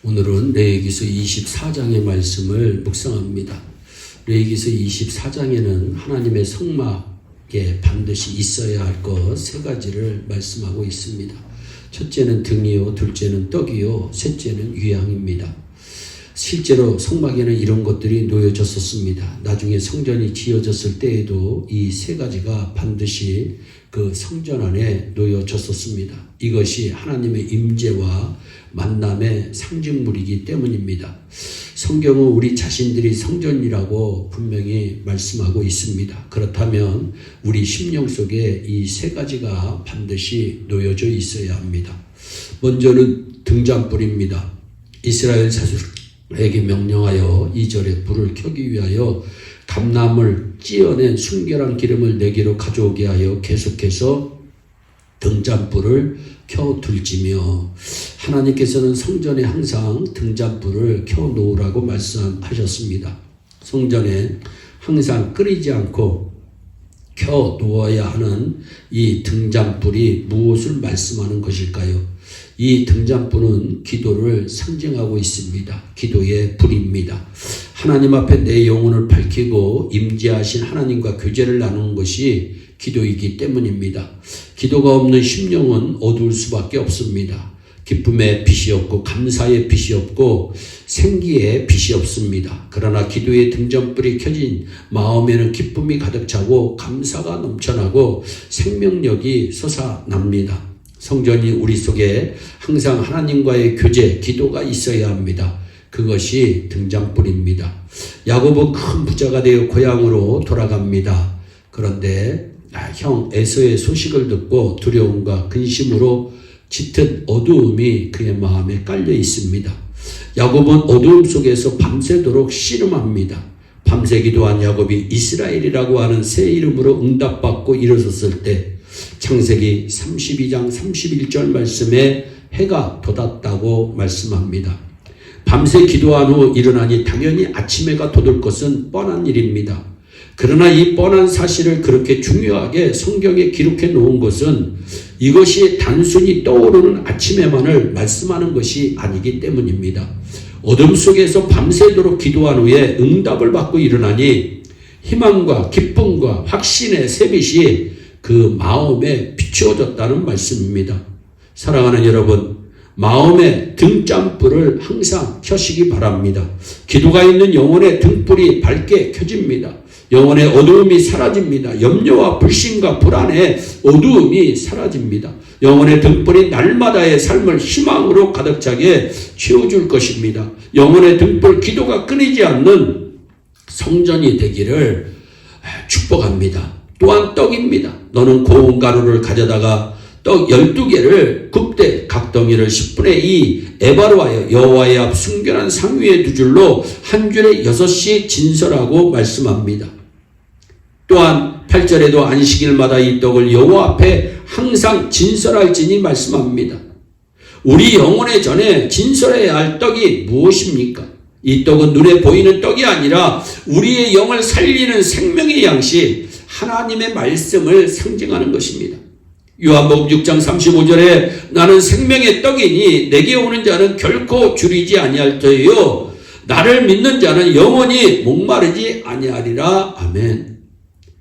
오늘은 레위기서 24장의 말씀을 묵상합니다. 레위기서 24장에는 하나님의 성막에 반드시 있어야 할 것 세 가지를 말씀하고 있습니다. 첫째는 등이요, 둘째는 떡이요, 셋째는 위향입니다. 실제로 성막에는 이런 것들이 놓여졌었습니다. 나중에 성전이 지어졌을 때에도 이 세 가지가 반드시 그 성전 안에 놓여졌었습니다. 이것이 하나님의 임재와 만남의 상징물이기 때문입니다. 성경은 우리 자신들이 성전이라고 분명히 말씀하고 있습니다. 그렇다면 우리 심령 속에 이 세 가지가 반드시 놓여져 있어야 합니다. 먼저는 등잔불입니다. 이스라엘 자손에게 명령하여 2절에 불을 켜기 위하여 감나무를 찧어낸 순결한 기름을 내게로 가져오게 하여 계속해서 등잔불을 켜둘지며, 하나님께서는 성전에 항상 등잔불을 켜놓으라고 말씀하셨습니다. 성전에 항상 끄리지 않고 켜놓아야 하는 이 등잔불이 무엇을 말씀하는 것일까요? 이 등잔불은 기도를 상징하고 있습니다. 기도의 불입니다. 하나님 앞에 내 영혼을 밝히고 임재하신 하나님과 교제를 나누는 것이 기도이기 때문입니다. 기도가 없는 심령은 어두울 수밖에 없습니다. 기쁨의 빛이 없고 감사의 빛이 없고 생기의 빛이 없습니다. 그러나 기도의 등잔불이 켜진 마음에는 기쁨이 가득 차고 감사가 넘쳐나고 생명력이 솟아납니다. 성전이 우리 속에 항상 하나님과의 교제, 기도가 있어야 합니다. 그것이 등잔불입니다. 야곱은 큰 부자가 되어 고향으로 돌아갑니다. 그런데 형 에서의 소식을 듣고 두려움과 근심으로 짙은 어두움이 그의 마음에 깔려 있습니다. 야곱은 어두움 속에서 밤새도록 씨름합니다. 밤새 기도한 야곱이 이스라엘이라고 하는 새 이름으로 응답받고 일어섰을 때 창세기 32장 31절 말씀에 해가 돋았다고 말씀합니다. 밤새 기도한 후 일어나니 당연히 아침해가 돋을 것은 뻔한 일입니다. 그러나 이 뻔한 사실을 그렇게 중요하게 성경에 기록해 놓은 것은 이것이 단순히 떠오르는 아침에만을 말씀하는 것이 아니기 때문입니다. 어둠 속에서 밤새도록 기도한 후에 응답을 받고 일어나니 희망과 기쁨과 확신의 새빛이 그 마음에 비추어졌다는 말씀입니다. 사랑하는 여러분, 마음의 등잔불을 항상 켜시기 바랍니다. 기도가 있는 영혼의 등불이 밝게 켜집니다. 영혼의 어두움이 사라집니다. 염려와 불신과 불안의 어두움이 사라집니다. 영혼의 등불이 날마다의 삶을 희망으로 가득 차게 채워줄 것입니다. 영혼의 등불, 기도가 끊이지 않는 성전이 되기를 축복합니다. 또한 떡입니다. 너는 고운 가루를 가져다가 떡 12개를 굽되 각덩이를 10분의 2 에바로 하여 여호와의 앞 순결한 상 위에 두 줄로 한 줄에 6씩 진설하고 말씀합니다. 또한 8절에도 안식일마다 이 떡을 여호와 앞에 항상 진설할지니 말씀합니다. 우리 영혼의 전에 진설해야 할 떡이 무엇입니까? 이 떡은 눈에 보이는 떡이 아니라 우리의 영을 살리는 생명의 양식, 하나님의 말씀을 상징하는 것입니다. 요한복음 6장 35절에 나는 생명의 떡이니 내게 오는 자는 결코 줄이지 아니할 터이요 나를 믿는 자는 영원히 목마르지 아니하리라. 아멘.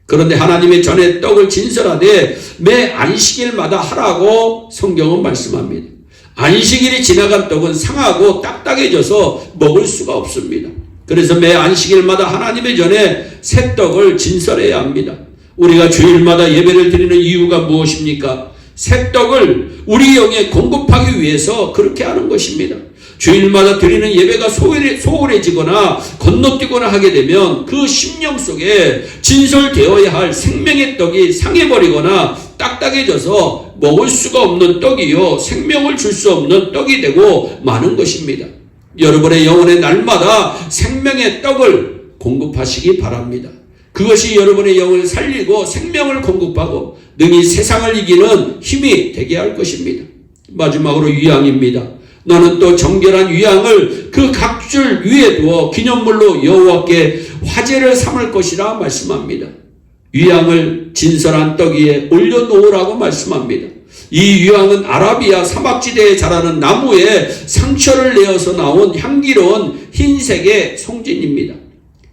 그런데 하나님의 전에 떡을 진설하되 매 안식일마다 하라고 성경은 말씀합니다. 안식일이 지나간 떡은 상하고 딱딱해져서 먹을 수가 없습니다. 그래서 매 안식일마다 하나님의 전에 새 떡을 진설해야 합니다. 우리가 주일마다 예배를 드리는 이유가 무엇입니까? 새 떡을 우리 영에 공급하기 위해서 그렇게 하는 것입니다. 주일마다 드리는 예배가 소홀해지거나 건너뛰거나 하게 되면 그 심령 속에 진설되어야 할 생명의 떡이 상해버리거나 딱딱해져서 먹을 수가 없는 떡이요 생명을 줄 수 없는 떡이 되고 마는 것입니다. 여러분의 영혼의 날마다 생명의 떡을 공급하시기 바랍니다. 그것이 여러분의 영을 살리고 생명을 공급하고 능히 세상을 이기는 힘이 되게 할 것입니다. 마지막으로 위향입니다. 너는 또 정결한 위향을 그 각줄 위에 두어 기념물로 여호와께 화제를 삼을 것이라 말씀합니다. 위향을 진설한 떡 위에 올려놓으라고 말씀합니다. 이 유향은 아라비아 사막지대에 자라는 나무에 상처를 내어서 나온 향기로운 흰색의 송진입니다.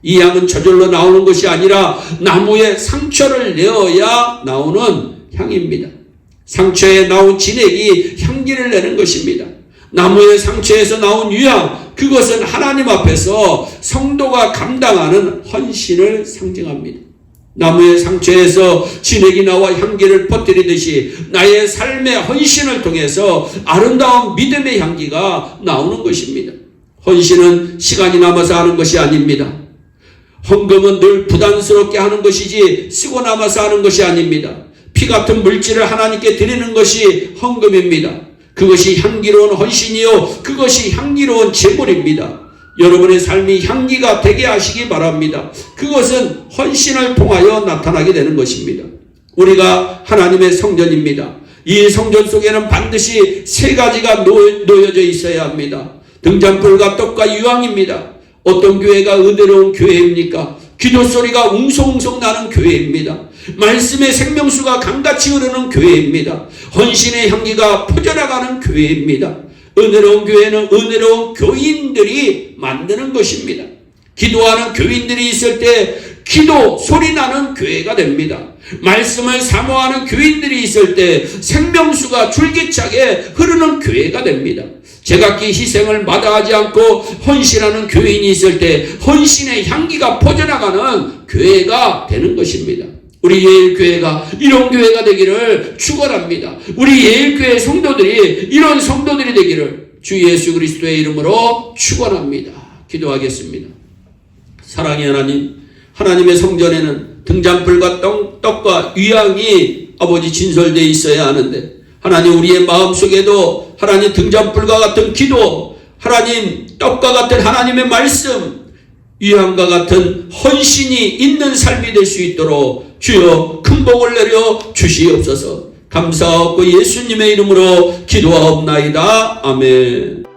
이 향은 저절로 나오는 것이 아니라 나무에 상처를 내어야 나오는 향입니다. 상처에 나온 진액이 향기를 내는 것입니다. 나무의 상처에서 나온 유향, 그것은 하나님 앞에서 성도가 감당하는 헌신을 상징합니다. 나무의 상처에서 진액이 나와 향기를 퍼뜨리듯이 나의 삶의 헌신을 통해서 아름다운 믿음의 향기가 나오는 것입니다. 헌신은 시간이 남아서 하는 것이 아닙니다. 헌금은 늘 부담스럽게 하는 것이지 쓰고 남아서 하는 것이 아닙니다. 피 같은 물질을 하나님께 드리는 것이 헌금입니다. 그것이 향기로운 헌신이요, 그것이 향기로운 제물입니다. 여러분의 삶이 향기가 되게 하시기 바랍니다. 그것은 헌신을 통하여 나타나게 되는 것입니다. 우리가 하나님의 성전입니다. 이 성전 속에는 반드시 세 가지가 놓여져 있어야 합니다. 등잔불과 떡과 유향입니다. 어떤 교회가 은혜로운 교회입니까? 기도 소리가 웅성웅성 나는 교회입니다. 말씀의 생명수가 강같이 흐르는 교회입니다. 헌신의 향기가 퍼져나가는 교회입니다. 은혜로운 교회는 은혜로운 교인들이 만드는 것입니다. 기도하는 교인들이 있을 때 기도 소리 나는 교회가 됩니다. 말씀을 사모하는 교인들이 있을 때 생명수가 줄기차게 흐르는 교회가 됩니다. 제각기 희생을 마다하지 않고 헌신하는 교인이 있을 때 헌신의 향기가 퍼져나가는 교회가 되는 것입니다. 우리 예일교회가 이런 교회가 되기를 축원합니다. 우리 예일교회 성도들이 이런 성도들이 되기를 주 예수 그리스도의 이름으로 축원합니다. 기도하겠습니다. 사랑의 하나님, 하나님의 성전에는 등잔불과 떡과 유향이 아버지 진설되어 있어야 하는데, 하나님 우리의 마음속에도 하나님 등잔불과 같은 기도, 하나님 떡과 같은 하나님의 말씀, 유향과 같은 헌신이 있는 삶이 될 수 있도록 주여 큰 복을 내려 주시옵소서. 감사하고 예수님의 이름으로 기도하옵나이다. 아멘.